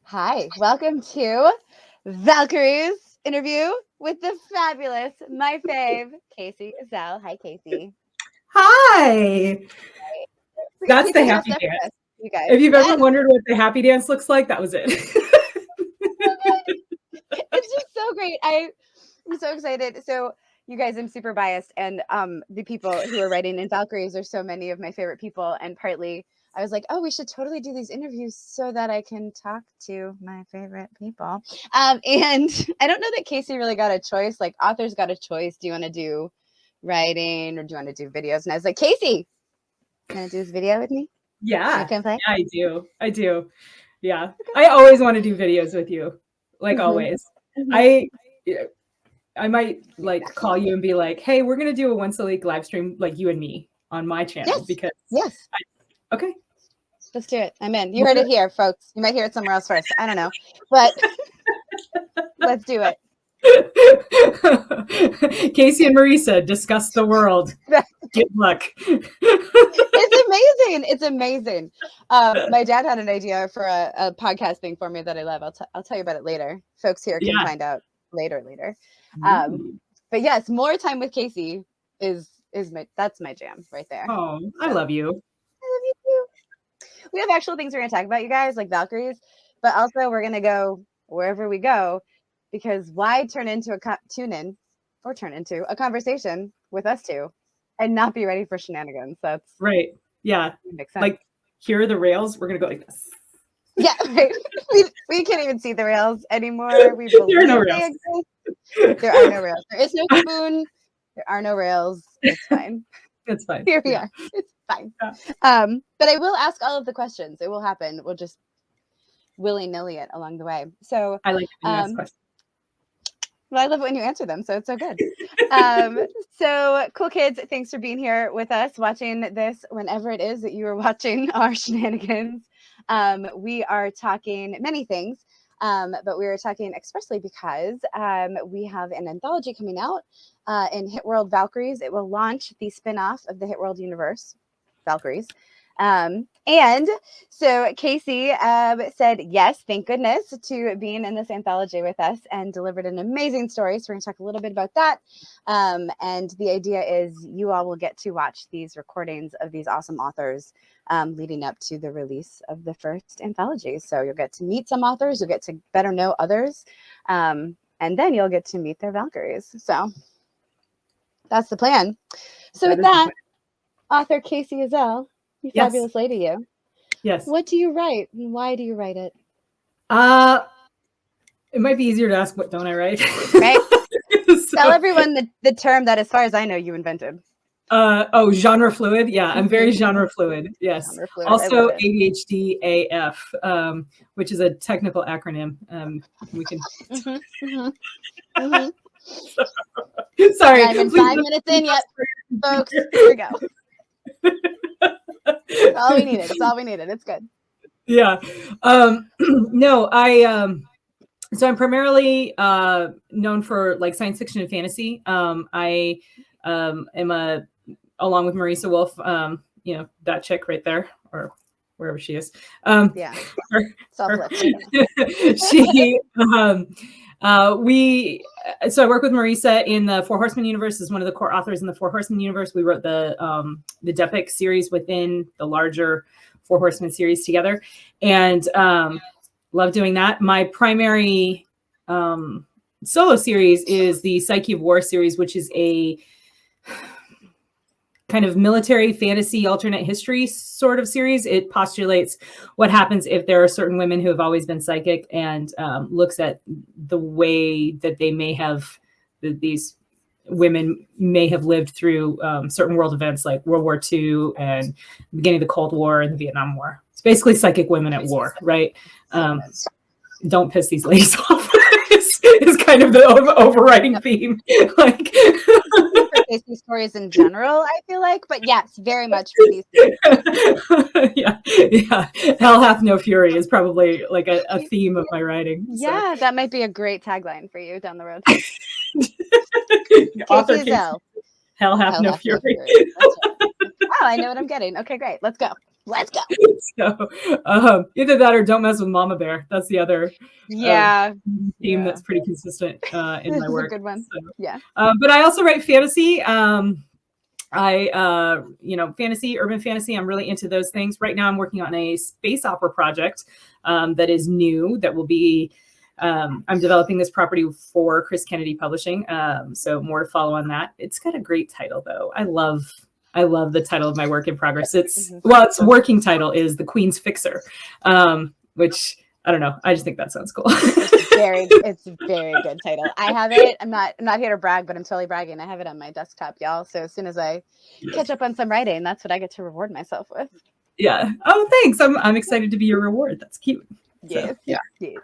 Hi, welcome to Valkyries interview with the fabulous, my fave, Kacey Ezell. Hi, Casey. Hi. That's We the did just happy up dance. this, you guys. If you've ever Yes, wondered what the happy dance looks like, that was it. it's just so great. I'm so excited. So, you guys, I'm super biased, and the people who are writing in Valkyries are so many of my favorite people, and partly I was like, oh, we should totally do these interviews so that I can talk to my favorite people. And I don't know that Casey really got a choice. Like authors got a choice. Do you want to do writing or do you want to do videos? And I was like, Casey, you want to do this video with me? You Yeah. can play. Yeah, I do. I do. Yeah. I always want to do videos with you. Like Mm-hmm. always. Mm-hmm. I I might like Exactly. call you and be like, "Hey, we're going to do a once a week live stream like you and me on my channel Yes. because Yes. okay. Let's do it. I'm in. You heard it here, folks. You might hear it somewhere else first. I don't know. But let's do it. Casey and Marisa discuss the world. Good luck. It's amazing. It's amazing. My dad had an idea for a podcast thing for me that I love. I'll tell you about it later. Folks here can Yeah. find out later. Um, Ooh. but yes, more time with Casey is that's my jam right there. Oh, I So I love love you. you too. We have actual things we're gonna talk about, you guys, like Valkyries, but also we're gonna go wherever we go because why tune in or turn into a conversation with us two and not be ready for shenanigans? That's Right. Yeah. makes sense. Like, here are the rails. We're going to go like this. Yeah, right. We can't even see the rails anymore. We There are no believe they rails. exist. There are no rails. There is no spoon. There are no rails. It's fine. It's fine. Here we Yeah. are. It's fine. Yeah. But I will ask all of the questions. It will happen. We'll just willy-nilly it along the way. So, I like when you ask um, questions. well, I love it when you answer them. So it's so good. So cool kids. Thanks for being here with us, watching this whenever it is that you are watching our shenanigans. We are talking many things, but we are talking expressly because we have an anthology coming out in Hit World Valkyries. It will launch the spin-off of the Hit World universe, Valkyries. And so Kacey said yes, thank goodness, to being in this anthology with us and delivered an amazing story. So we're going to talk a little bit about that. And the idea is you all will get to watch these recordings of these awesome authors leading up to the release of the first anthology. So you'll get to meet some authors, you'll get to better know others, and then you'll get to meet their Valkyries. So that's the plan. So That with is the that, plan. author Kacey Ezell, you Yes. fabulous lady, you. Yes. What do you write and why do you write it? Uh, it might be easier to ask what don't I write? Right? So, Tell everyone the term that, as far as I know, you invented. genre fluid. Yeah, I'm very genre fluid. Yes. Genre fluid. I Also love it. ADHD AF, which is a technical acronym. We can. Sorry. Not even Please 5 minutes in yet, folks. Here we go. That's all we needed. That's all we needed. It's good. Yeah. No, so I'm primarily known for like science fiction and fantasy. I am along with Marisa Wolf, that chick right there, or wherever she is. Yeah. She so I work with Marisa in the Four Horsemen universe as one of the core authors in the Four Horsemen universe. We wrote the Depic series within the larger Four Horsemen series together, and love doing that. My primary solo series is the Psyche of War series, which is a kind of military fantasy alternate history sort of series. It postulates what happens if there are certain women who have always been psychic, and looks at the way that they may have, these women may have lived through certain world events like World War II and the beginning of the Cold War and the Vietnam War. It's basically psychic women at war, right? Don't piss these ladies off is kind of the overriding theme. Like Casey stories in general, I feel like, but yes, very much for these things. yeah. Hell hath no fury is probably like a theme of my writing. Yeah, that might be a great tagline for you down the road. Author Kacey Ezell. Hell hath no fury. Right. Wow, I know what I'm getting. Okay, great. Let's go. Let's go. So either that or don't mess with Mama Bear. That's the other theme that's pretty consistent in my work. This is a good one. So, yeah. But I also write fantasy. Fantasy, urban fantasy. I'm really into those things. Right now I'm working on a space opera project that is new, that will be, I'm developing this property for Chris Kennedy Publishing. So more to follow on that. It's got a great title though. I love the title of my work in progress. Its working title is The Queen's Fixer, which I don't know. I just think that sounds cool. It's a very good title. I have it. I'm not here to brag, but I'm totally bragging. I have it on my desktop, y'all. So as soon as I catch up on some writing, that's what I get to reward myself with. Yeah. Oh, thanks. I'm excited to be your reward. That's cute. Yes. So, yeah. Yes.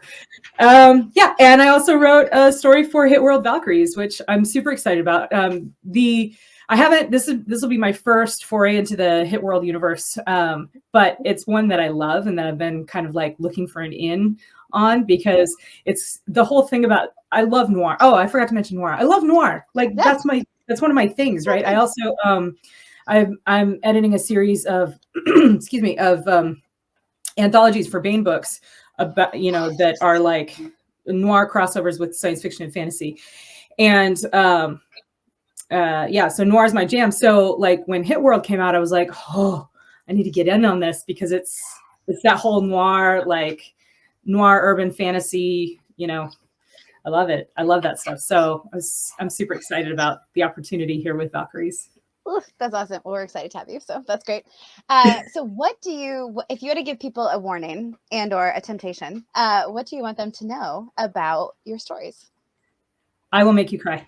And I also wrote a story for Hit World Valkyries, which I'm super excited about. This will be my first foray into the Hit World universe, but it's one that I love and that I've been kind of like looking for an in on, because it's the whole thing about, I love noir. Oh, I forgot to mention noir. I love noir. Like that's one of my things, right? I also I'm editing a series of anthologies for Baen Books about, that are like noir crossovers with science fiction and fantasy. And so noir is my jam. So like when Hit World came out, I was like, oh, I need to get in on this, because it's that whole noir urban fantasy, I love it. I love that stuff. So I'm super excited about the opportunity here with Valkyries. Ooh, that's awesome. Well, we're excited to have you. So that's great. So if you had to give people a warning and or a temptation, what do you want them to know about your stories? I will make you cry.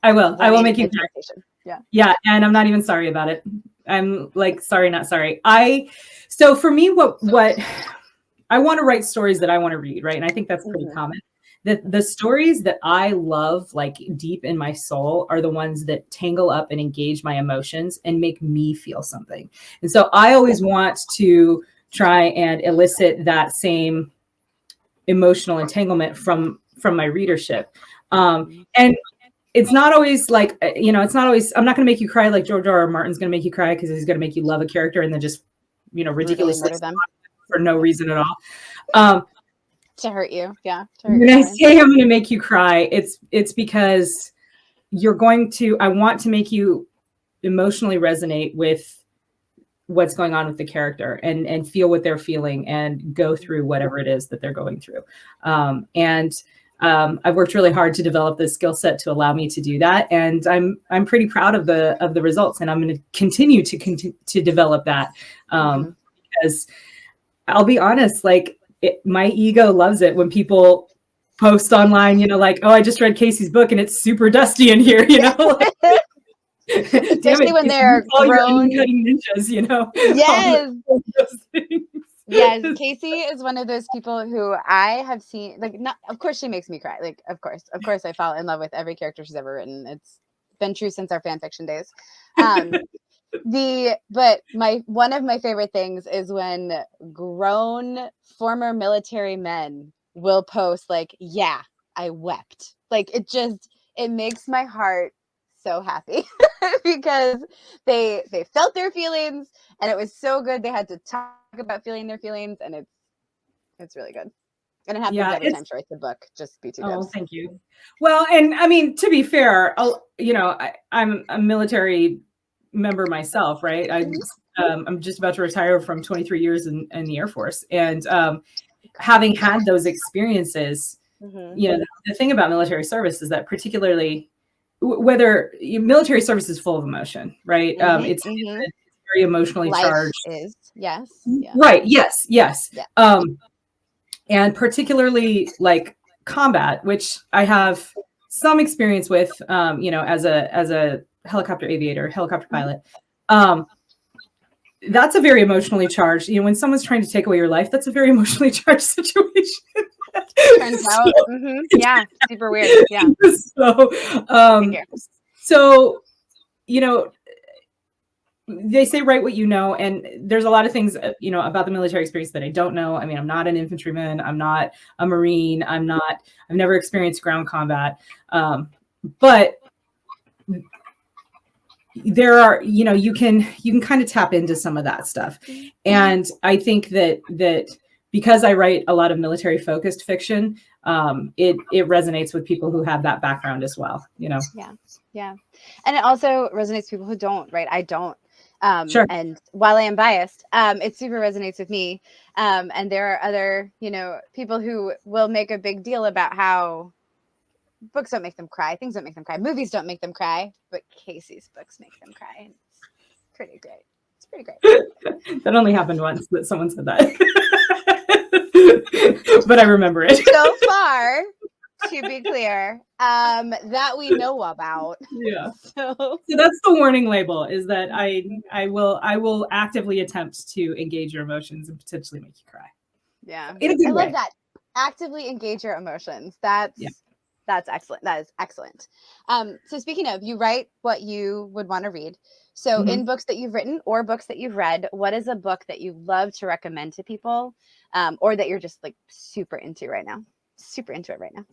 I will make you cry. Yeah. Yeah. And I'm not even sorry about it. I'm like, sorry, not sorry. So for me, what I want to write stories that I want to read, right? And I think that's pretty common. The stories that I love, like deep in my soul, are the ones that tangle up and engage my emotions and make me feel something. And so I always want to try and elicit that same emotional entanglement from my readership. And it's not always like, I'm not going to make you cry like George R. R. Martin's going to make you cry because he's going to make you love a character and then just, ridiculously them for no reason at all. To hurt you. Yeah. When I say I'm going to make you cry, it's because I want to make you emotionally resonate with what's going on with the character and feel what they're feeling and go through whatever it is that they're going through. I've worked really hard to develop this skill set to allow me to do that. And I'm pretty proud of the results, and I'm going to continue to develop that. Because I'll be honest, like my ego loves it when people post online, like, oh, I just read Kacey's book and it's super dusty in here, Especially when they're grown. Ninjas, Yes. Yes, Kacey is one of those people who I have seen, of course she makes me cry. Like, of course I fall in love with every character she's ever written. It's been true since our fan fiction days. But one of my favorite things is when grown former military men will post like, yeah, I wept. Like it makes my heart so happy because they felt their feelings and it was so good. They had to talk about feeling their feelings, and it's really good. And it happens every time she writes a book. Just be too good. Oh, thank you. Well, and I mean, to be fair, I'm a military member myself, right? I'm just about to retire from 23 years in the Air Force, and having had those experiences, the thing about military service is that particularly whether military service is full of emotion, right? It's very emotionally charged. Yes. Yeah. Right. Yes. Yeah. And particularly like combat, which I have some experience with, as a helicopter aviator, helicopter pilot. That's a very emotionally charged, when someone's trying to take away your life, that's a very emotionally charged situation. Turns out. Yeah. Super weird. Yeah. So, they say write what you know, and there's a lot of things, about the military experience that I don't know. I mean, I'm not an infantryman. I'm not a Marine. I've never experienced ground combat. But there are, you can kind of tap into some of that stuff. And I think that because I write a lot of military focused fiction, it resonates with people who have that background as well, Yeah. And it also resonates with people who don't, right? I don't. Sure. And while I am biased, it super resonates with me. And there are other, people who will make a big deal about how books don't make them cry. Things don't make them cry. Movies don't make them cry. But Kacey's books make them cry. And it's pretty great. It's pretty great. That only happened once that someone said that. But I remember it. So far, to be clear, that we know about. Yeah. So that's the warning label, is that I will actively attempt to engage your emotions and potentially make you cry. Yeah. In a good way. Love that. Actively engage your emotions. That's excellent. That is excellent. So speaking of, you write what you would want to read. So in books that you've written or books that you've read, what is a book that you love to recommend to people, or that you're just like super into right now? Super into it right now.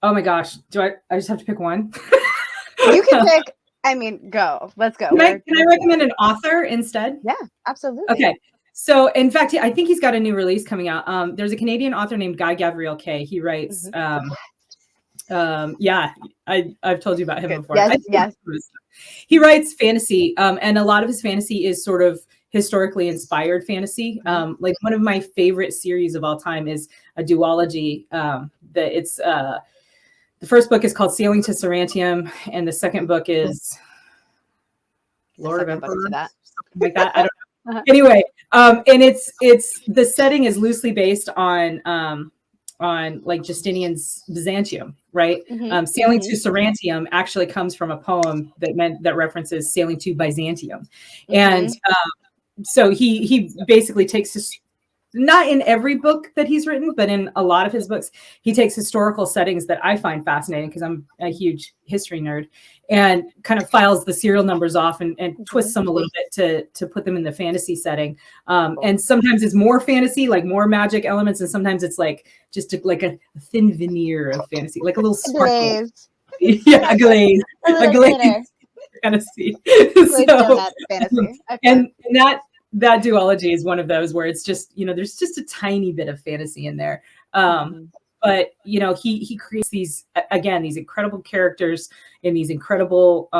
Oh my gosh. Do I just have to pick one? You can pick, go. Let's go. Can I recommend an author instead? Yeah, absolutely. Okay. So in fact, I think he's got a new release coming out. There's a Canadian author named Guy Gavriel Kay. He writes, I've told you about him before. Yes. He writes fantasy, and a lot of his fantasy is sort of historically inspired fantasy. Like one of my favorite series of all time is a duology. The first book is called Sailing to Sarantium, and the second book is Lord of Emperors, something like that. I don't know. Anyway, and it's the setting is loosely based on like Justinian's Byzantium, right? Sailing to Sarantium actually comes from a poem that references sailing to Byzantium, and so he basically takes not in every book that he's written, but in a lot of his books, he takes historical settings that I find fascinating because I'm a huge history nerd, and kind of files the serial numbers off and twists them a little bit to put them in the fantasy setting. And sometimes it's more fantasy, like more magic elements, and sometimes it's like just like a thin veneer of fantasy, like a little sparkle. Yeah, a glaze. A glaze fantasy. So, fantasy. Okay. And that duology is one of those where it's just, there's just a tiny bit of fantasy in there. But, he creates these incredible characters in these incredible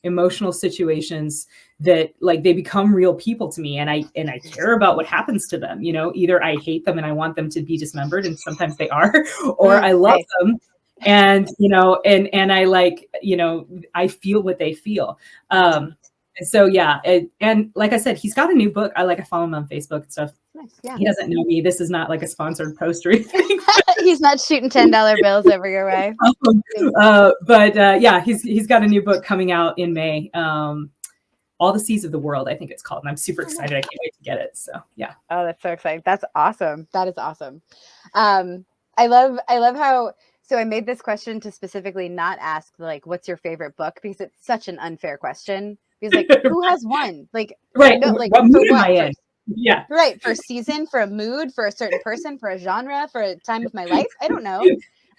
emotional situations that like they become real people to me. And I care about what happens to them. Either I hate them and I want them to be dismembered, and sometimes they are, or I love them. And, and I like, I feel what they feel. So yeah, and like I said, he's got a new book. I follow him on Facebook and stuff. Nice, yeah. He doesn't know me. This is not like a sponsored post or anything. He's not shooting $10 bills over your way. Yeah, he's got a new book coming out in May. All the Seas of the World, I think it's called, and I'm super excited. I can't wait to get it. So yeah. Oh, that's so exciting. That's awesome. That is awesome. I love how. So I made this question to specifically not ask like, what's your favorite book? Because it's such an unfair question. Because like, who has one? Like, right? Like, what mood am I in? Yeah. Right. For a season, for a mood, for a certain person, for a genre, for a time of my life. I don't know.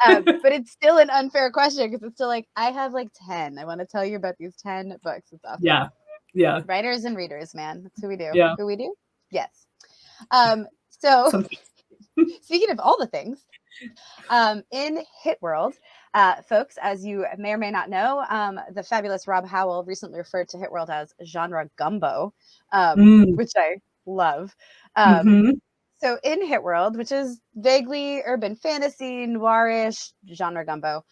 But it's still an unfair question because it's still like, I have like 10. I want to tell you about these 10 books. It's awesome. Yeah. Yeah. Writers and readers, man. That's who we do. Yeah. Who we do? Yes. So speaking of all the things, in Hit World, folks, as you may or may not know, the fabulous Rob Howell recently referred to Hit World as genre gumbo, which I love. So in Hit World, which is vaguely urban fantasy, noirish, genre gumbo,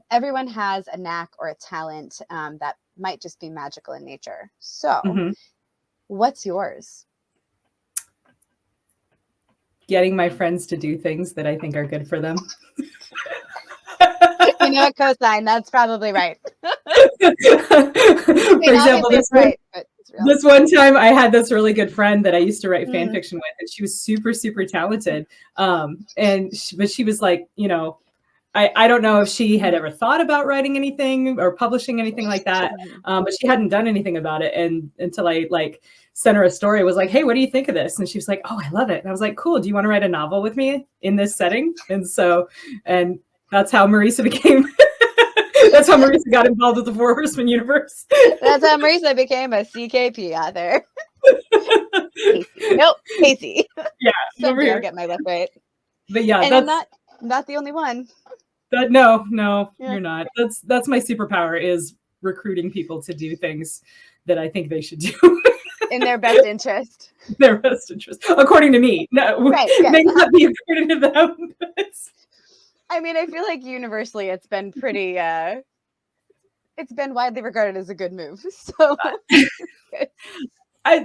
everyone has a knack or a talent that might just be magical in nature. So what's yours? Getting my friends to do things that I think are good for them. You know what, Cosign, that's probably right. For example, this one time I had this really good friend that I used to write fan fiction with, and she was super, super talented. But she was like, I don't know if she had ever thought about writing anything or publishing anything like that, but she hadn't done anything about it. And until I sent her a story, I was like, hey, what do you think of this? And she was like, oh, I love it. And I was like, cool. Do you want to write a novel with me in this setting? And that's how Marisa became That's how Marisa got involved with the Four Horsemen universe. That's how Marisa became a CKP author. Kacey. Nope, Kacey. Yeah, Someday I'll get my left right. But yeah, And that's I'm not the only one. no, Yeah. you're not. That's my superpower, is recruiting people to do things that I think they should do. In their best interest. Their best interest, according to me. No, Right, may not be according to them. I mean, I feel like universally it's been pretty it's been widely regarded as a good move. So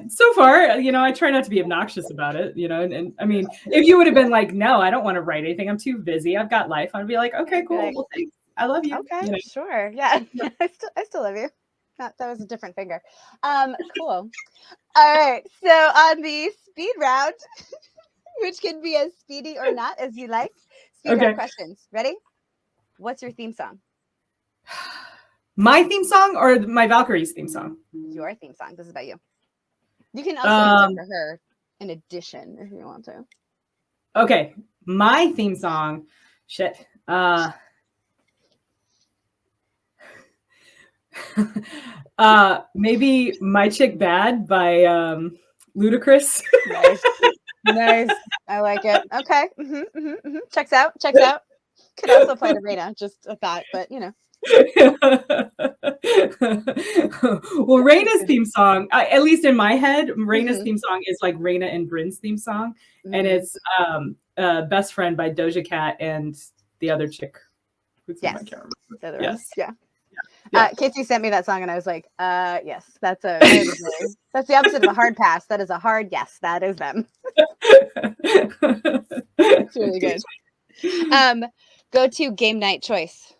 so far, I try not to be obnoxious about it, and I mean, if you would have been like, no, I don't want to write anything, I'm too busy, I've got life, I'd be like, okay, cool, like, well, thanks, I love you. Okay, sure. Yeah. I still love you. That was a different finger. Cool. All right. So on the speed round, which can be as speedy or not as you like. Speed round questions. Ready? What's your theme song? My theme song or my Valkyries theme song? Your theme song. This is about you. You can also answer for her in addition if you want to. Okay. My theme song. Shit. Maybe My Chick Bad by Ludacris. Nice. I like it. Okay. Checks out. Could also apply to Reyna, just a thought, but Well, Reyna's theme song, at least in my head, Reyna's theme song is like Reyna and Bryn's theme song, and it's Best Friend by Doja Cat and the other chick. Yes. Yes. Yeah. Kacey sent me that song and I was like, yes, that's the opposite of a hard pass. That is a hard yes. That is them. It's really good. Go to game night choice.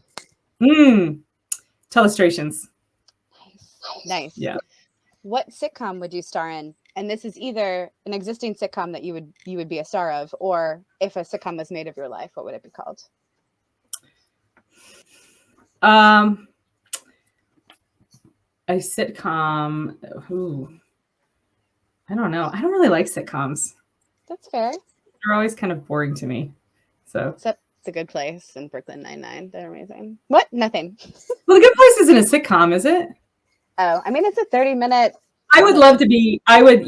Telestrations. Nice. Yeah. What sitcom would you star in? And this is either an existing sitcom that you would be a star of, or if a sitcom was made of your life, what would it be called? A sitcom. Ooh. I don't know. I don't really like sitcoms. That's fair. They're always kind of boring to me. So except The Good Place and Brooklyn Nine-Nine. They're amazing. What? Nothing. Well, The Good Place isn't a sitcom, is it? Oh, I mean, it's a 30-minute. I would love to be. I would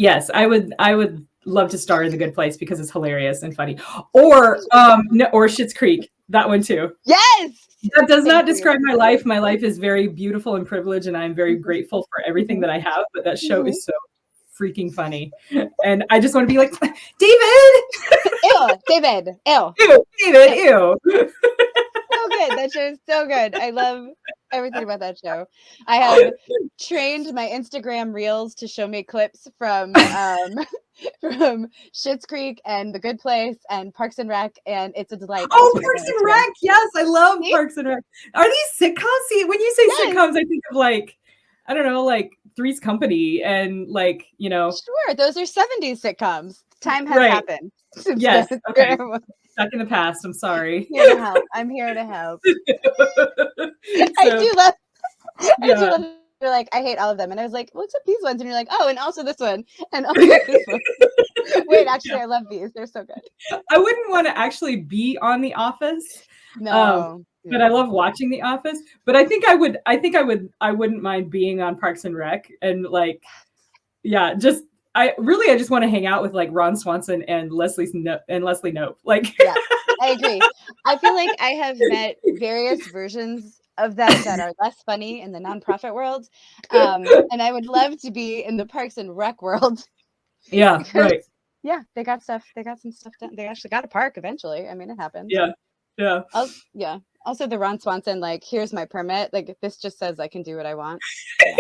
love to star in The Good Place because it's hilarious and funny. Or Schitt's Creek. That one too. Yes. That does not describe my life. My life is very beautiful and privileged, and I'm very grateful for everything that I have. But that show is so freaking funny, and I just want to be like, David. Ew, David. Ew. Ew, David. Ew. So good. That show is so good. I love everything about that show. I have trained my Instagram reels to show me clips from Schitt's Creek and The Good Place and Parks and Rec, and it's a delight. Oh, Parks and Rec! Yes, I love Parks and Rec. Are these sitcoms? See, when you say sitcoms, I think of like, I don't know, like Three's Company and like, Sure, those are 70s sitcoms. Time has happened. Yes. Okay. Stuck in the past. I'm sorry. Here to help. I'm here to help. I do love. You're like, I hate all of them, and I was like, what's up these ones? And you're like, oh, and also this one, and also this one. Wait, actually, I love these. They're so good. I wouldn't want to actually be on The Office. No. But I love watching The Office. But I think I wouldn't mind being on Parks and Rec, and like, I just want to hang out with like Ron Swanson and Leslie Knope. Like, yeah, I agree. I feel like I have met various versions of that are less funny in the nonprofit world, and I would love to be in the Parks and Rec world. Yeah, because, right. Yeah, they got stuff. They got some stuff done. They actually got a park eventually. I mean, it happened. Yeah. Also, the Ron Swanson, like, here's my permit. Like, this just says I can do what I want. Yeah.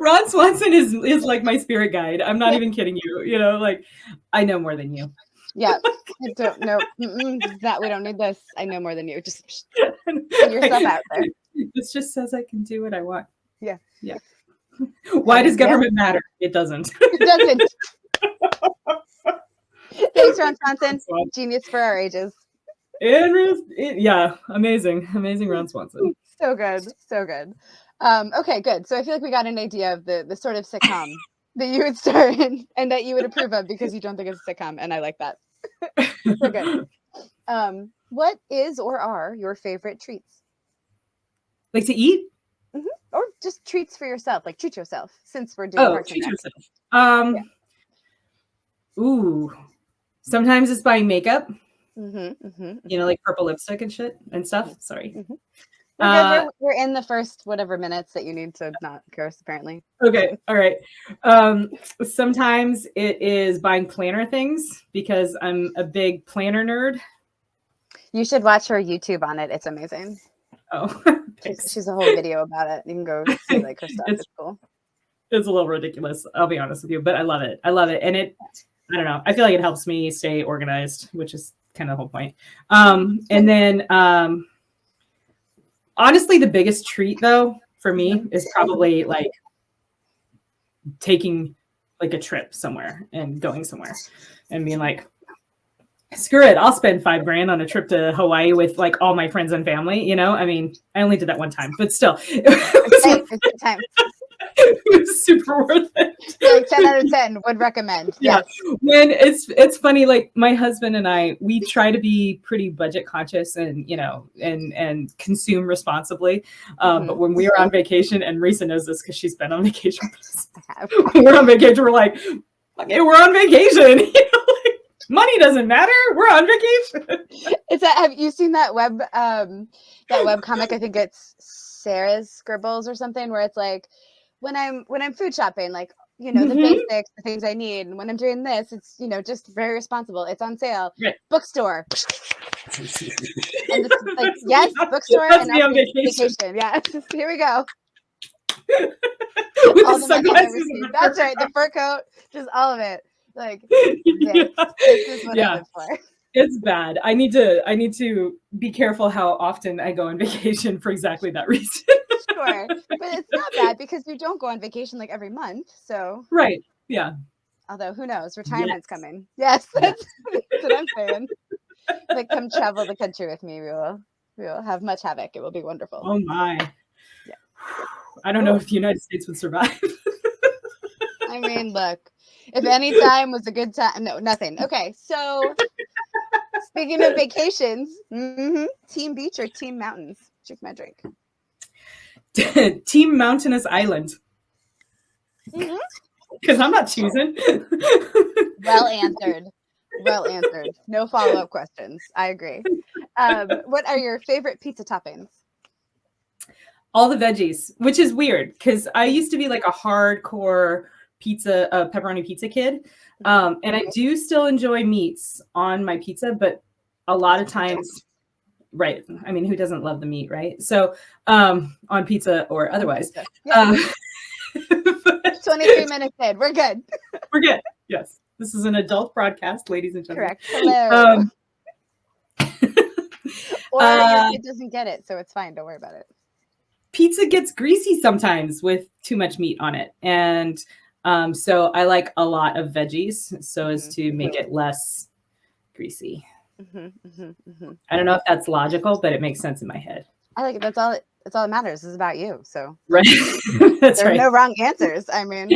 Ron Swanson is like my spirit guide. I'm not even kidding you. Like, I know more than you. Yeah. I don't know. That we don't need this. I know more than you. Just put yourself out there. This just says I can do what I want. Yeah. Why does government matter? It doesn't. It doesn't. Thanks, Ron Swanson. Genius for our ages. Amazing Ron Swanson. So good. Okay, good. So I feel like we got an idea of the sort of sitcom that you would star in and that you would approve of because you don't think it's a sitcom, and I like that. So good. What is or are your favorite treats? Like to eat? Or just treats for yourself, like treat yourself, since we're doing Oh, parts and treat rec. yourself. Ooh. Sometimes it's buying makeup. Like purple lipstick and shit and stuff. Sorry. We're good. We're in the first whatever minutes that you need to not curse, apparently. Okay. All right. Sometimes it is buying planner things because I'm a big planner nerd. You should watch her YouTube on it. It's amazing. Oh, she's a whole video about it. You can go see like her stuff. It's cool. It's a little ridiculous, I'll be honest with you, but I love it. I love it. And I don't know, I feel like it helps me stay organized, which is kind of the whole point. And then honestly, the biggest treat though for me is probably like taking like a trip somewhere and going somewhere and being like, screw it, I'll spend $5,000 on a trip to Hawaii with like all my friends and family. I mean, I only did that one time, but still, it's a good time. It was super worth it. Like 10 out of 10 would recommend. Yeah. When it's funny, like my husband and I, we try to be pretty budget conscious and, and consume responsibly. But when we were on vacation, and Marisa knows this because she's been on vacation. When we're on vacation, we're like, okay, we're on vacation. Money doesn't matter. We're on vacation. Have you seen that web comic? I think it's Sarah's Scribbles or something, where it's like, when I'm food shopping, like, the basics, the things I need. And when I'm doing this, it's, just very responsible. It's on sale. Right. Bookstore. And this, like, yes, bookstore. That's and on vacation. Yeah. Here we go. With all the sunglasses. That's right. The fur coat, just all of it. Like, this is what I live for. It's bad. I need to be careful how often I go on vacation for exactly that reason. Sure. But it's not bad because you don't go on vacation like every month. So right. Yeah. Although who knows? Retirement's coming. Yes, that's what I'm saying. Like, come travel the country with me. We will have much havoc. It will be wonderful. Oh my. Yeah. I don't know if the United States would survive. I mean, look, if any time was a good time, no, nothing. Okay, so speaking of vacations, team beach or team mountains? Drink my drink. Team mountainous island. Because I'm not choosing. Well answered. No follow-up questions. I agree. What are your favorite pizza toppings? All the veggies, which is weird because I used to be like a hardcore pepperoni pizza kid. And I do still enjoy meats on my pizza, but a lot of times, right. I mean, who doesn't love the meat, right? So on pizza or otherwise. Yeah. 23 minutes in. We're good. We're good. Yes. This is an adult broadcast, ladies and gentlemen. Correct. Hello. Or it doesn't get it, so it's fine. Don't worry about it. Pizza gets greasy sometimes with too much meat on it. And so I like a lot of veggies so as to make it less greasy. I don't know if that's logical, but it makes sense in my head. I like it. That's all that matters. Is about you. So right. That's there are no wrong answers. I mean,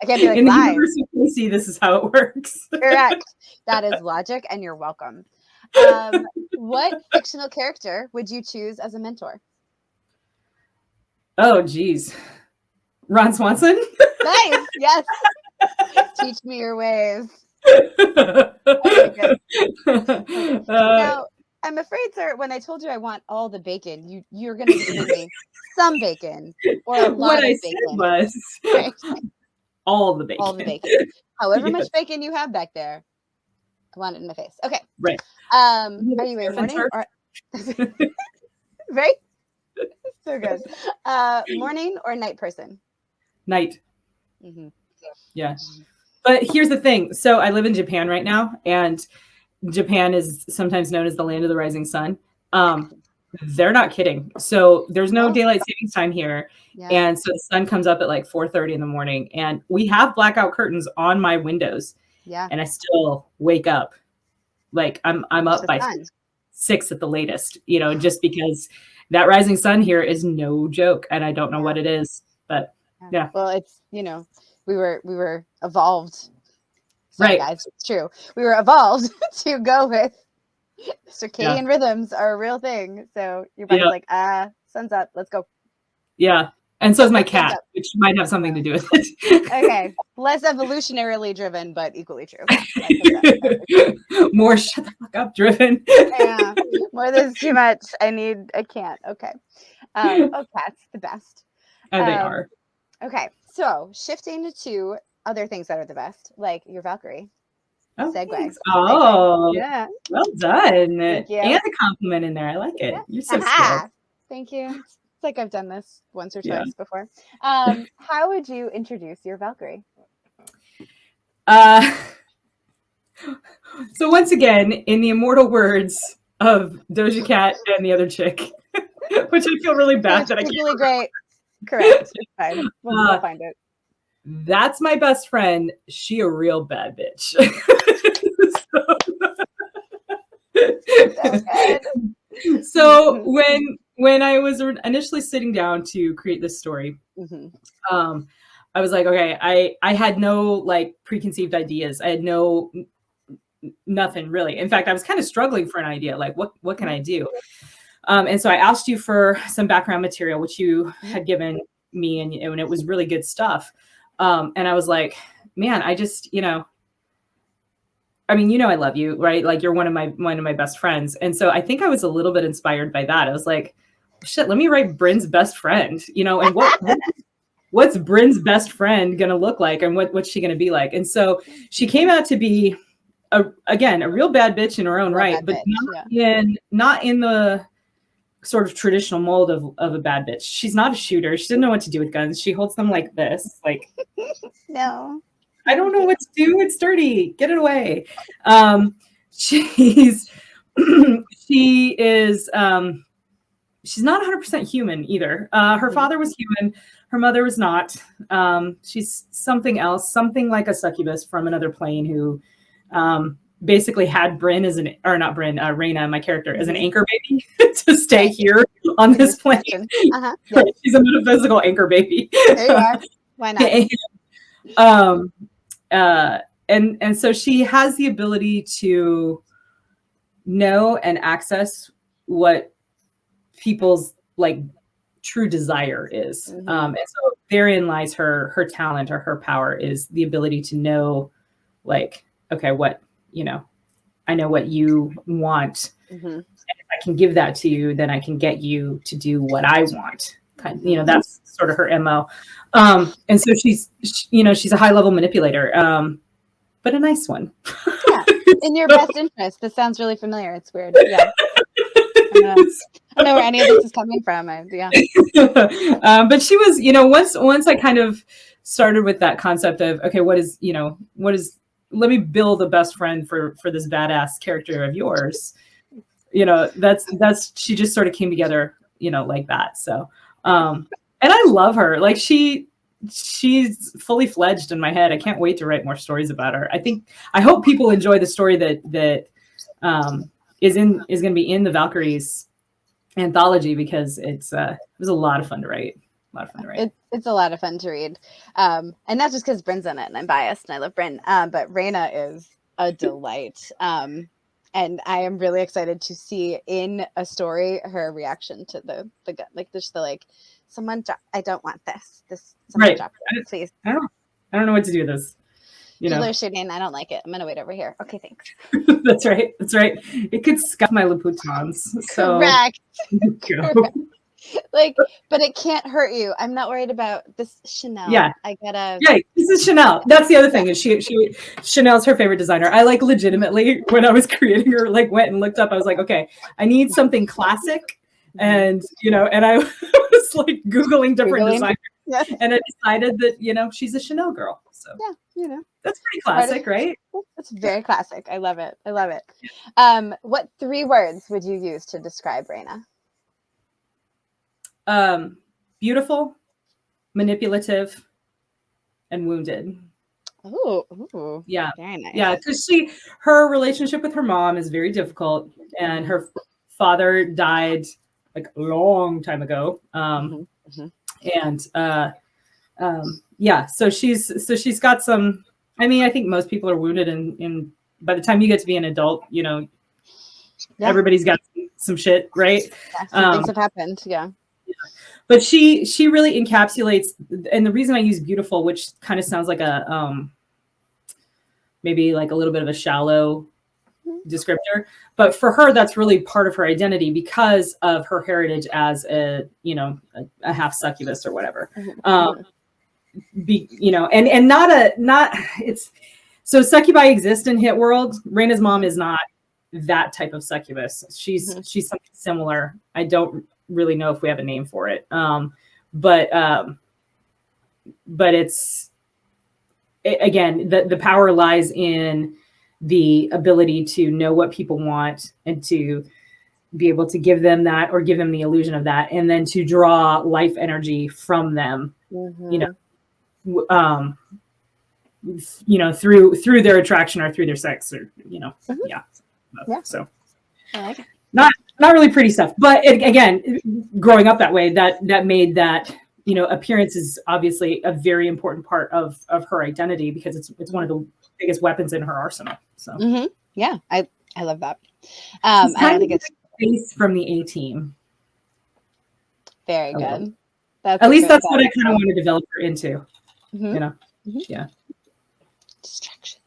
I can't be like, in the universe of Kacey, this is how it works. Correct. That is logic, and you're welcome. What fictional character would you choose as a mentor? Oh, geez. Ron Swanson? Nice. Yes. Teach me your ways. Now, I'm afraid, sir, when I told you I want all the bacon, you're going to give me some bacon or a lot of bacon. What I said was right. all the bacon. All the bacon. However much bacon you have back there, I want it in my face. Okay. Right. Are you a morning or right? So good. Morning or night person? Night. Yeah. But here's the thing. So I live in Japan right now, and Japan is sometimes known as the land of the rising sun. They're not kidding. So there's no daylight savings time here. Yeah. And so the sun comes up at like 4:30 in the morning, and we have blackout curtains on my windows. Yeah. And I still wake up. Like I'm up by 6 at the latest, just because that rising sun here is no joke. And I don't know what it is, but yeah. Well, it's, we were evolved. Sorry, guys, it's true. We were evolved to go with circadian rhythms are a real thing. So your body's like, sun's up, let's go. Yeah. And so is my cat, which might have something to do with it. Okay. Less evolutionarily driven, but equally true. More shut the fuck up driven. Yeah. More than too much. I can't. Okay. Oh, cats, the best. Oh, they are. Okay. So shifting to other things that are the best, like your Valkyrie. Oh, Segue. thanks. Oh, Yeah. well done. Thank you. And a compliment in there. I like it. Yeah. You're so skilled. Thank you. It's like I've done this once or Yeah. twice before. How would you introduce your Valkyrie? So once again, in the immortal words of Doja Cat and the other chick, which I feel really bad that I can't. Equally great. Correct. It's fine. We'll find it. That's my best friend. She a real bad bitch. So when I was initially sitting down to create this story, I was like, okay, I had no like preconceived ideas. I had nothing really. In fact, I was kind of struggling for an idea, like what can I do? And so I asked you for some background material, which you had given me, and it was really good stuff. And I was like, man, I just, I mean, I love you, right? Like you're one of my best friends. And so I think I was a little bit inspired by that. I was like, shit, let me write Bryn's best friend, and what's Bryn's best friend going to look like, and what's she going to be like? And so she came out to be a real bad bitch in her own right, but not in the sort of traditional mold of a bad bitch. She's not a shooter. She didn't know what to do with guns. She holds them like this, like, no, I don't know what to do. It's dirty. Get it away. She is, she's not 100% human either. Her father was human. Her mother was not. She's something else, something like a succubus from another plane who basically had Bryn Reyna, my character, as an anchor baby to stay here on this plane. Yeah. She's a metaphysical anchor baby. There you are. Why not? And so she has the ability to know and access what people's like true desire is. And so therein lies her talent, or her power, is the ability to know, like, okay, what, I know what you want. And if I can give that to you, then I can get you to do what I want. That's sort of her MO. And so she's a high level manipulator, but a nice one. Yeah. In your best interest. This sounds really familiar. It's weird. Yeah. I don't know where any of this is coming from. But she was, once I kind of started with that concept of, okay, let me build a best friend for this badass character of yours. That's she just sort of came together, like that. So, and I love her. Like she's fully fledged in my head. I can't wait to write more stories about her. I hope people enjoy the story that is going to be in the Valkyries anthology, because it was a lot of fun to write. It's a lot of fun to read. And not just because Bryn's in it and I'm biased and I love Bryn, but Reyna is a delight. And I am really excited to see in a story her reaction to the like someone I don't want this someone drop it, please. I don't know what to do with this. People are shooting. I don't like it. I'm gonna wait over here. Okay, thanks. That's right. It could scuff my Louboutins. So correct. Like, but it can't hurt you. I'm not worried about this Chanel. Yeah. Right, this is Chanel. That's the other thing, is Chanel's her favorite designer. I like legitimately, when I was creating her, like went and looked up, I was like, okay, I need something classic. And and I was like Googling different designers. Yeah. And I decided that, she's a Chanel girl. So yeah, that's pretty classic, right? It's very classic. I love it. What 3 words would you use to describe Reyna? Beautiful, manipulative, and wounded. Ooh. Yeah. Very nice. Yeah, because her relationship with her mom is very difficult, and her father died like a long time ago. And so she's got some. I mean, I think most people are wounded, and by the time you get to be an adult, everybody's got some shit, right? Yeah, some things have happened. Yeah. But she really encapsulates, and the reason I use beautiful, which kind of sounds like a maybe like a little bit of a shallow descriptor, but for her that's really part of her identity because of her heritage as a half succubus or whatever. And not it's so succubi exist in hit world. Reyna's mom is not that type of succubus. She's something similar. I don't really know if we have a name for it. But again, the power lies in the ability to know what people want and to be able to give them that or give them the illusion of that, and then to draw life energy from them, through their attraction or through their sex or, So I like it. Not really pretty stuff, but again, growing up that way, that made that, appearance is obviously a very important part of her identity because it's one of the biggest weapons in her arsenal. So yeah, I love that. I think it's based from the A-Team. Very good. At least that's what I kind of want to develop her into. Yeah. Distraction.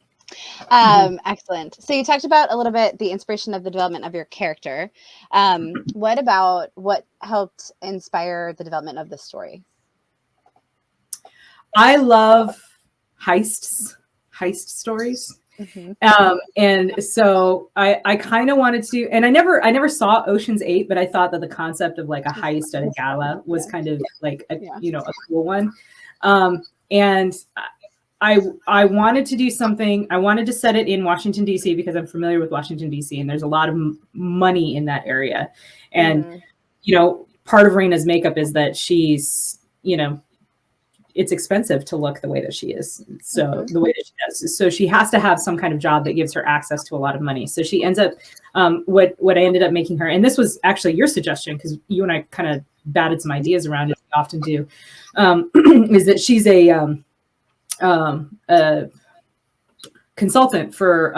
Excellent. So you talked about a little bit the inspiration of the development of your character. What helped inspire the development of this story? I love heist stories. And so I kind of wanted to, and I never saw Ocean's 8, but I thought that the concept of like a heist at a gala was kind of like a cool one. And I wanted to do something. I wanted to set it in Washington, D.C. because I'm familiar with Washington, D.C. and there's a lot of money in that area. And, part of Reyna's makeup is that she's, it's expensive to look the way that she is. So the way that she does. So she has to have some kind of job that gives her access to a lot of money. So she ends up, what I ended up making her, and this was actually your suggestion because you and I kind of batted some ideas around, as we often do, is that she's a consultant for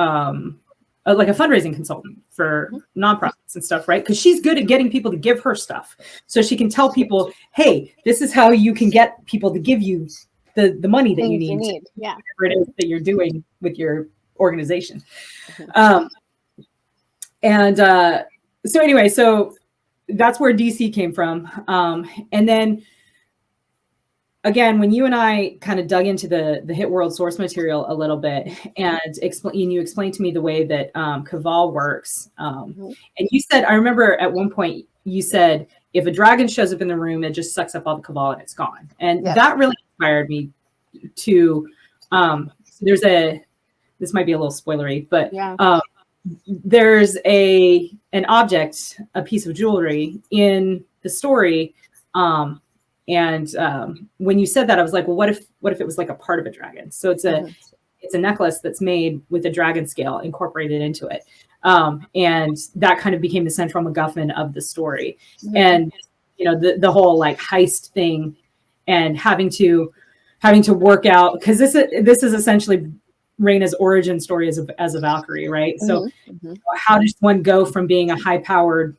like a fundraising consultant for nonprofits and stuff, right? Because she's good at getting people to give her stuff. So she can tell people, hey, this is how you can get people to give you the money that you need. Whatever it is that you're doing with your organization. So anyway, so that's where DC came from. And then again, when you and I kind of dug into the Hit World source material a little bit, and you explained to me the way that Cabal works, and you said, I remember at one point you said, if a dragon shows up in the room, it just sucks up all the Cabal and it's gone. And that really inspired me to. This might be a little spoilery, but there's an object, a piece of jewelry in the story. And when you said that, I was like, well, what if it was like a part of a dragon? So it's a necklace that's made with a dragon scale incorporated into it. And that kind of became the central MacGuffin of the story. And, the whole like heist thing and having to work out, because this is essentially Reyna's origin story as a Valkyrie, right? So how does one go from being a high-powered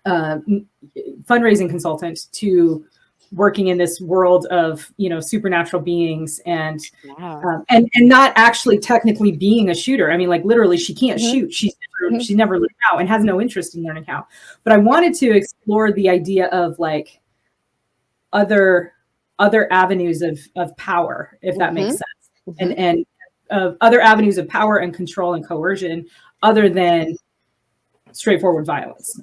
fundraising consultant to working in this world of supernatural beings and not actually technically being a shooter? I mean, like literally she can't shoot. She's never learned how and has no interest in learning how. But I wanted to explore the idea of like other avenues of power, if that makes sense, and other avenues of power and control and coercion other than straightforward violence.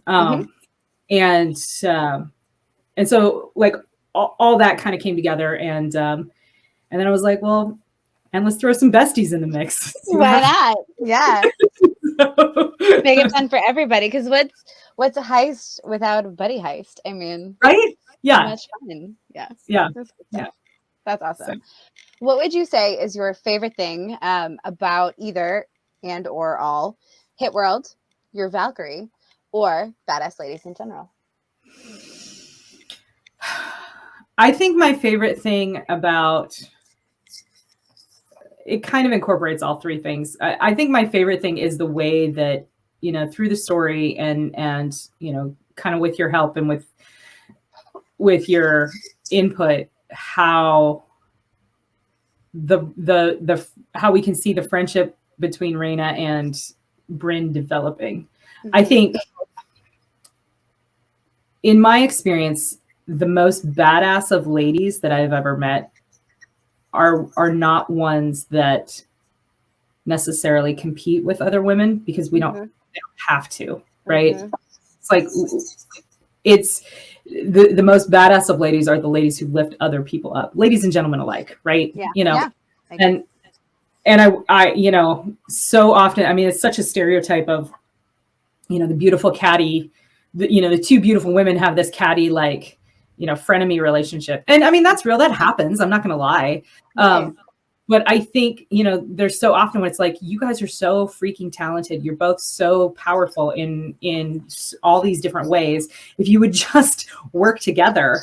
And so like all that kind of came together, and then I was like, well, and let's throw some besties in the mix. Why not? Yeah. Make it fun for everybody. Because what's a heist without a buddy heist? I mean, right? Yeah. So much fun. Yeah. Yeah. That's awesome. So, what would you say is your favorite thing about either and or all Hit World, your Valkyrie, or Badass Ladies in general? I think my favorite thing about it kind of incorporates all three things. I think my favorite thing is the way that, through the story and kind of with your help and with your input how how we can see the friendship between Reyna and Bryn developing. I think, in my experience, the most badass of ladies that I've ever met are not ones that necessarily compete with other women, because they don't have to, right? It's like, it's the most badass of ladies are the ladies who lift other people up, ladies and gentlemen alike, right? And I so often, I mean, it's such a stereotype of, the beautiful catty, the two beautiful women have this catty, like, frenemy relationship. And I mean, that's real. That happens. I'm not going to lie. But I think, there's so often when it's like, you guys are so freaking talented. You're both so powerful in all these different ways. If you would just work together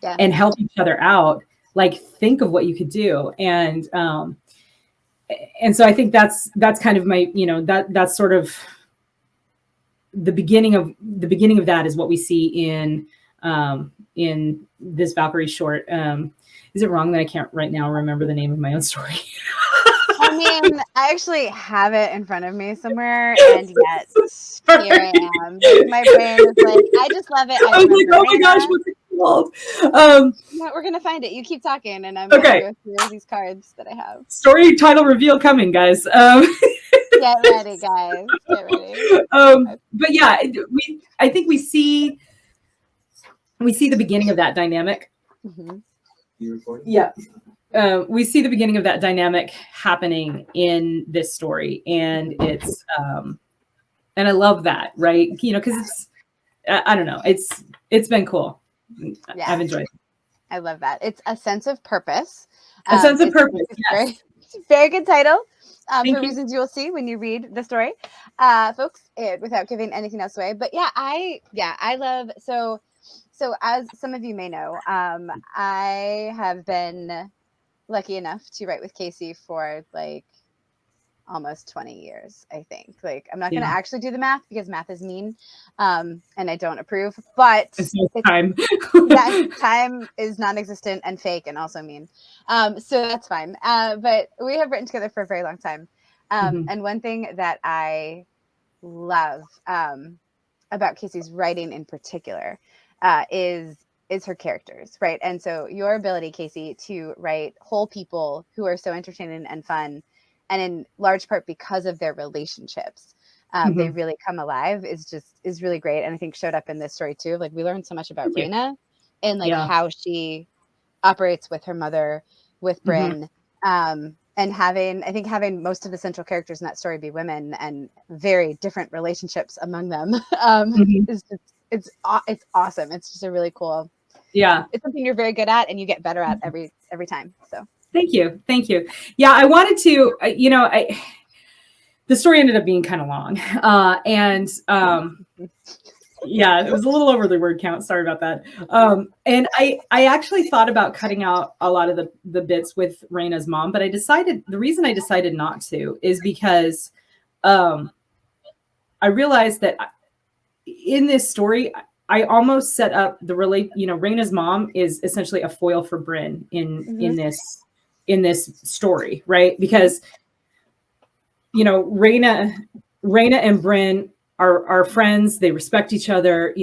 and help each other out, like, think of what you could do. And so I think that's kind of my, that's sort of the beginning of that is what we see in this Valkyrie short. Is it wrong that I can't right now remember the name of my own story? I mean, I actually have it in front of me somewhere, and yet here I am. Like, my brain is like, I just love it. I was like, oh my gosh, what's it called? No, we're gonna find it. You keep talking, and I'm gonna go through these cards that I have. Story title reveal coming, guys. Get ready, guys. Get ready. But yeah, I think we see the beginning of that dynamic. You recording? Yeah. We see the beginning of that dynamic happening in this story, and it's and I love that, right? Because it's I don't know, it's been cool. I've enjoyed it. I love that. It's a sense of purpose. A sense of purpose. Yes. Very good title. For reasons you will see when you read the story, folks, without giving anything else away. But I love, so as some of you may know, I have been lucky enough to write with Kacey for like almost 20 years, I think. Like, I'm not going to actually do the math because math is mean, and I don't approve, but time. Time is non-existent and fake and also mean. So that's fine. But we have written together for a very long time. And one thing that I love about Kacey's writing in particular is her characters, right? And so your ability, Kacey, to write whole people who are so entertaining and fun, and in large part because of their relationships, they really come alive, is really great. And I think showed up in this story too. Like, we learned so much about Reyna and like how she operates with her mother, with Bryn, and having most of the central characters in that story be women and very different relationships among them is just, it's awesome. It's just a really cool. It's something you're very good at and you get better at every time. So thank you. Yeah, I wanted to, the story ended up being kind of long, and yeah, it was a little over the word count. Sorry about that. And I actually thought about cutting out a lot of the bits with Reyna's mom, but the reason I decided not to is because I realized that in this story, I almost set up Reyna's mom is essentially a foil for Bryn in this story, right? Because Reyna and Bryn are friends. They respect each other.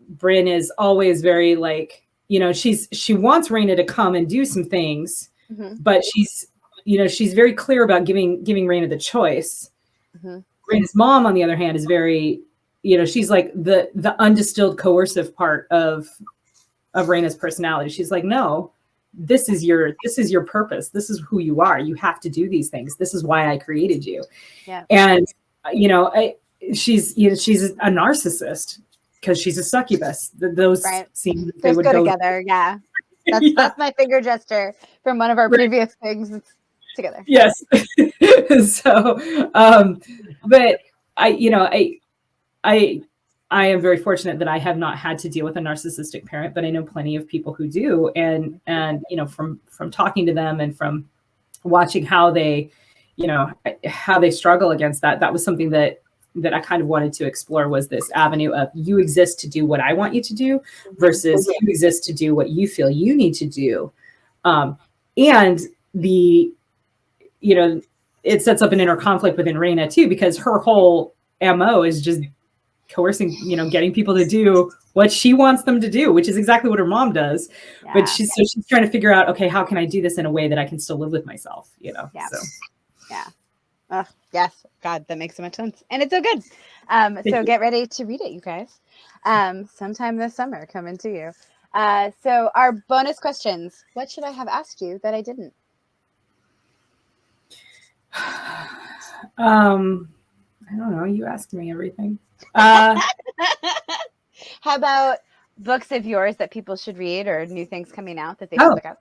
Bryn is always very like, she wants Reyna to come and do some things, but she's very clear about giving Reyna the choice. Reyna's mom, on the other hand, is very, she's like the undistilled coercive part of Reyna's personality. She's like, no, this is your purpose. This is who you are. You have to do these things. This is why I created you. Yeah. And she's a narcissist because she's a succubus. Those seem they would go together. Yeah. That's my finger gesture from one of our previous things. It's together. Yes. So, but I am very fortunate that I have not had to deal with a narcissistic parent, but I know plenty of people who do. And from talking to them and from watching how they struggle against that was something that that I kind of wanted to explore was this avenue of you exist to do what I want you to do versus you exist to do what you feel you need to do. And the, you know, it sets up an inner conflict within Reyna too, because her whole MO is just coercing, you know, getting people to do what she wants them to do, which is exactly what her mom does. Yeah. But she's trying to figure out, okay, how can I do this in a way that I can still live with myself, you know? Yeah. So. Yeah. Oh, yes. God, that makes so much sense. And it's so good. So get ready to read it, you guys. Sometime this summer coming to you. So our bonus questions. What should I have asked you that I didn't? I don't know. You asked me everything. How about books of yours that people should read or new things coming out that they should look out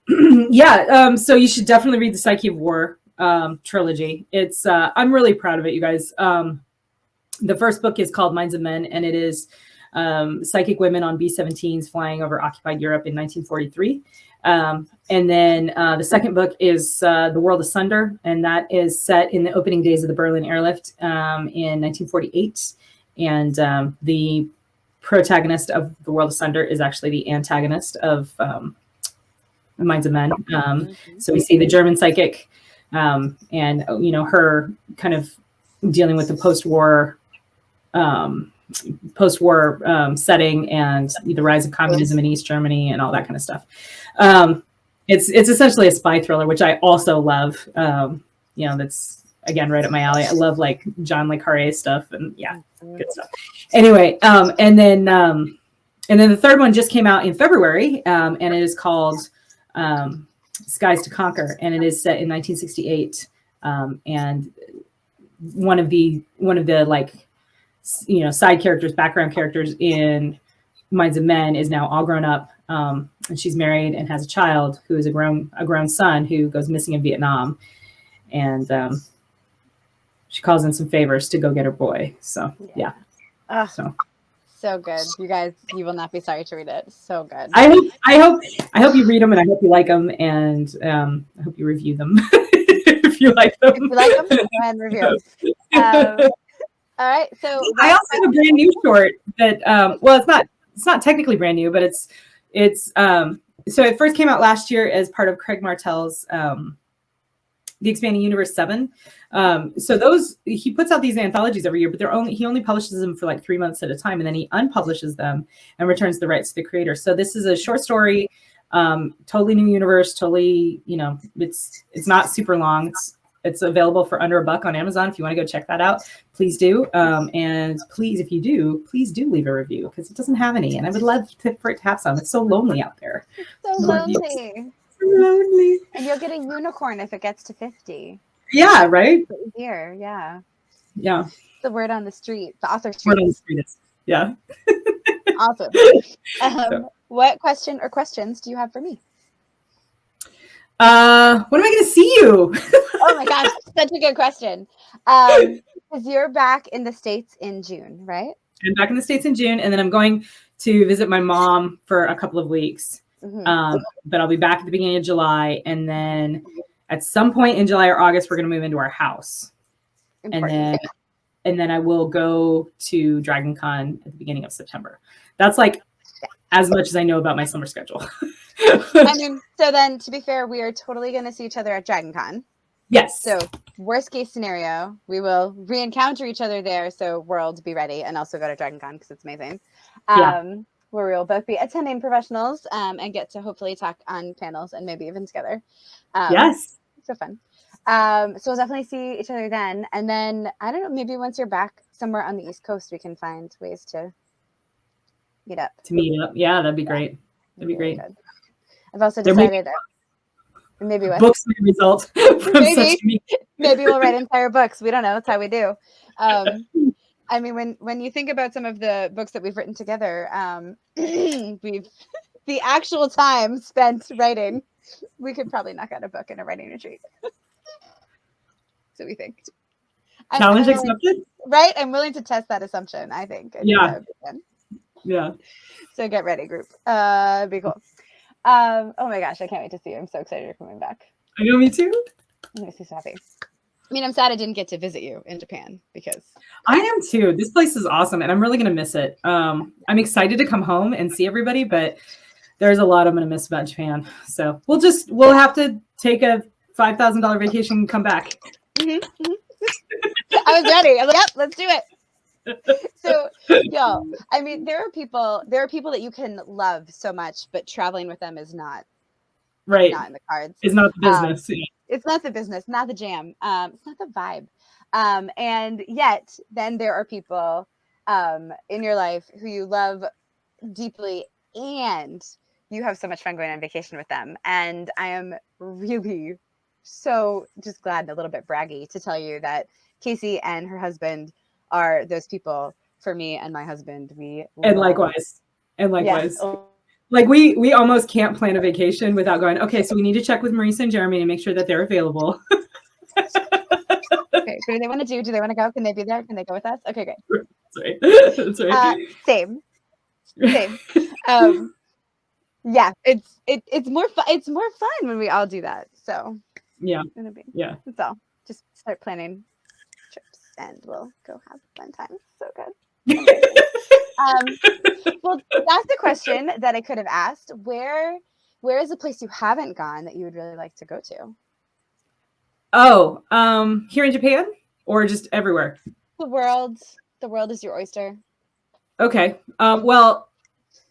for? Yeah. So you should definitely read the Psyche of War trilogy. It's I'm really proud of it, you guys. The first book is called Minds of Men, and it is psychic women on B-17s flying over occupied Europe in 1943. And then the second book is The World Asunder, and that is set in the opening days of the Berlin airlift in 1948. And the protagonist of The World Asunder is actually the antagonist of The Minds of Men. So we see the German psychic and, you know, her kind of dealing with the post-war setting and the rise of communism in East Germany and all that kind of stuff. It's essentially a spy thriller, which I also love. You know, that's again right up my alley. I love like John le Carré stuff, and yeah, good stuff. Anyway, and then the third one just came out in February, and it is called Skies to Conquer, and it is set in 1968. And one of the like, you know, side characters, background characters in Minds of Men is now all grown up, and she's married and has a child who is a grown son who goes missing in Vietnam, and she calls in some favors to go get her boy. So yeah. So good, you guys. You will not be sorry to read it. So good. I hope you read them, and I hope you like them, and I hope you review them if you like them. If you like them, go ahead and review them. All right. So I also have a brand new short that well, it's not technically brand new, but it's so it first came out last year as part of Craig Martell's The Expanding Universe 7. So those, he puts out these anthologies every year, but he only publishes them for like 3 months at a time, and then he unpublishes them and returns the rights to the creator. So this is a short story, totally new universe, totally, you know, it's not super long. It's available for under $1 on Amazon. If you want to go check that out, please do. And please, if you do, please do leave a review, because it doesn't have any, and I would love for it to have some. It's so lonely out there. So lonely. Lonely. And you'll get a unicorn if it gets to 50. Yeah, right? Here, yeah. Yeah. The word on the street, the author street. Word on the street is, yeah. Awesome. What question or questions do you have for me? When am I going to see you? Oh my gosh, such a good question. Because you're back in the States in June, right? I'm back in the States in June, and then I'm going to visit my mom for a couple of weeks. But I'll be back at the beginning of July, and then at some point in July or August, we're going to move into our house. And then I will go to Dragon Con at the beginning of September. That's like as much as I know about my summer schedule. I mean, so then to be fair, we are totally going to see each other at Dragon Con. Yes. So worst case scenario, we will re-encounter each other there. So world, be ready, and also go to Dragon Con because it's amazing. Where we'll both be attending professionals and get to hopefully talk on panels and maybe even together. Yes. So fun. So we'll definitely see each other then. And then, I don't know, maybe once you're back somewhere on the East Coast, we can find ways to meet up. Yeah, that'd be great. That'd be great. Good. I've also decided maybe books may result from maybe we'll write entire books. We don't know. That's how we do. I mean, when you think about some of the books that we've written together, the actual time spent writing, we could probably knock out a book in a writing retreat. So we think. Challenge accepted? Right? I'm willing to test that assumption, I think. Yeah. So get ready, group. Be cool. Oh my gosh, I can't wait to see you. I'm so excited you're coming back. I know, me too. I'm so happy. I mean, I'm sad I didn't get to visit you in Japan because I am too. This place is awesome, and I'm really gonna miss it. I'm excited to come home and see everybody, but there's a lot I'm gonna miss about Japan. So we'll have to take a $5,000 vacation and come back. Mm-hmm. I was ready. I was like, yep, let's do it. So, yo, I mean, there are people that you can love so much, but traveling with them is not Right. in the cards. It's not the business. It's not the business, not the jam. It's not the vibe. And yet, then there are people in your life who you love deeply, and you have so much fun going on vacation with them. And I am really so just glad and a little bit braggy to tell you that Kacey and her husband are those people for me and my husband. And likewise. Yes. Like we almost can't plan a vacation without going, okay, so we need to check with Marisa and Jeremy and make sure that they're available. Okay, what do they want to do? Do they want to go? Can they be there? Can they go with us? Okay, great. That's right. Same. Yeah, it's more fun. It's more fun when we all do that. So yeah, that's all. Just start planning trips, and we'll go have a fun time. So good. Well, that's the question that I could have asked. Where is a place you haven't gone that you would really like to go to? Oh, here in Japan or just everywhere? The world is your oyster. Okay. Well,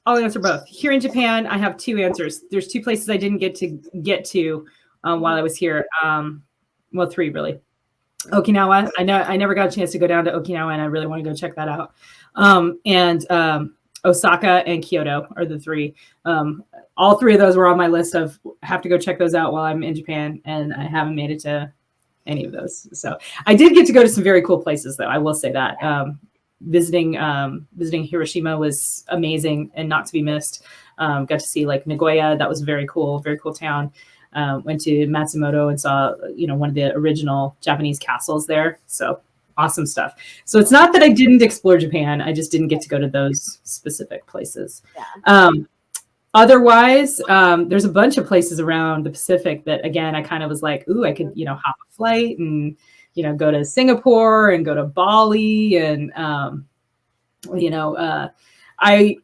I'll answer both. Here in Japan, I have two answers. There's two places I didn't get to while I was here. Well, three really. Okinawa. I never got a chance to go down to Okinawa, and I really want to go check that out. And Osaka and Kyoto are the three. All three of those were on my list of have to go check those out while I'm in Japan, and I haven't made it to any of those. So I did get to go to some very cool places, though. I will say that. Visiting Hiroshima was amazing and not to be missed. Got to see like Nagoya. That was very cool town. Went to Matsumoto and saw, one of the original Japanese castles there. So awesome stuff. So it's not that I didn't explore Japan. I just didn't get to go to those specific places. Yeah. Otherwise, there's a bunch of places around the Pacific that, again, I kind of was like, ooh, I could, hop a flight and, go to Singapore and go to Bali. And, I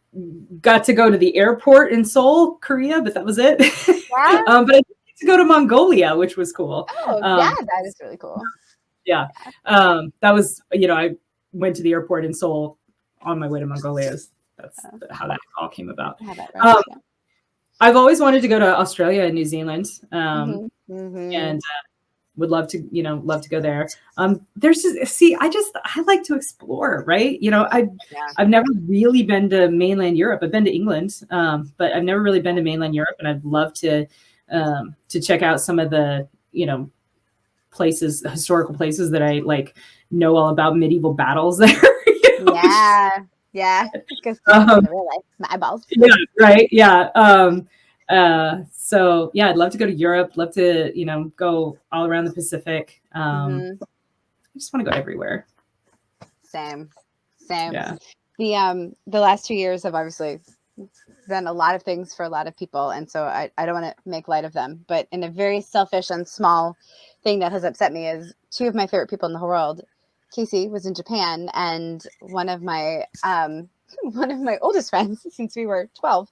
got to go to the airport in Seoul, Korea, but that was it. Wow. But I did get to go to Mongolia, which was cool. Oh, yeah, that is really cool. Yeah. That was, I went to the airport in Seoul on my way to Mongolia. That's how that all came about. I've always wanted to go to Australia and New Zealand, and would love to go there. There's just, I like to explore, right? I've never really been to mainland Europe. I've been to England, but I've never really been to mainland Europe, and I'd love to check out some of the, historical places that I know all about, medieval battles there. Yeah. Because real life, my eyeballs. Yeah, right. Yeah. So yeah, I'd love to go to Europe. Love to, go all around the Pacific. I just want to go everywhere. Same. Yeah. The last 2 years have obviously done a lot of things for a lot of people, and so I don't want to make light of them. But in a very selfish and small thing that has upset me is two of my favorite people in the whole world. Kacey was in Japan, and one of my oldest friends since we were 12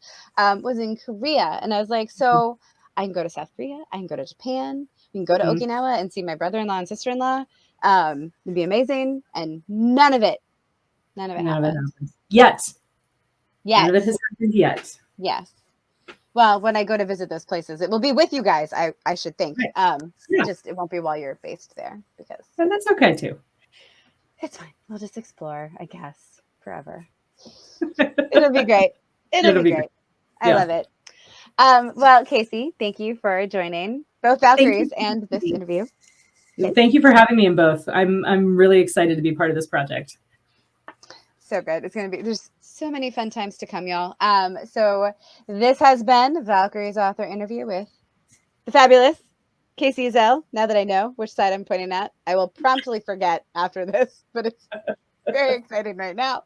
was in Korea, and I was like, so I can go to South Korea, I can go to Japan, we can go to Okinawa and see my brother-in-law and sister-in-law. It'd be amazing, and none of it happened yet. None of it has happened yet. Yes. Well, when I go to visit those places, it will be with you guys, I should think. Right. Just it won't be while you're based there, because and that's okay too. It's fine. We'll just explore, I guess, forever. It'll be great. It'll be great. I love it. Well, Kacey, thank you for joining both Valkyries and this interview. Thank you for having me in both. I'm really excited to be part of this project. So good. It's going to be, there's so many fun times to come, y'all. So this has been Valkyries author interview with the fabulous Kacey Ezell. Now that I know which side I'm pointing at, I will promptly forget after this, but it's very exciting right now.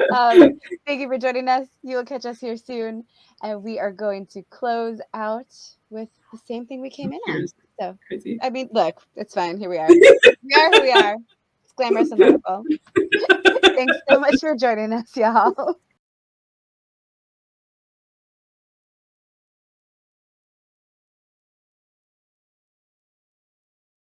Thank you for joining us. You will catch us here soon, and we are going to close out with the same thing we came in on. So, Crazy. I mean, look, it's fine. Here we are. We are who we are. It's glamorous and wonderful. Thanks so much for joining us, y'all.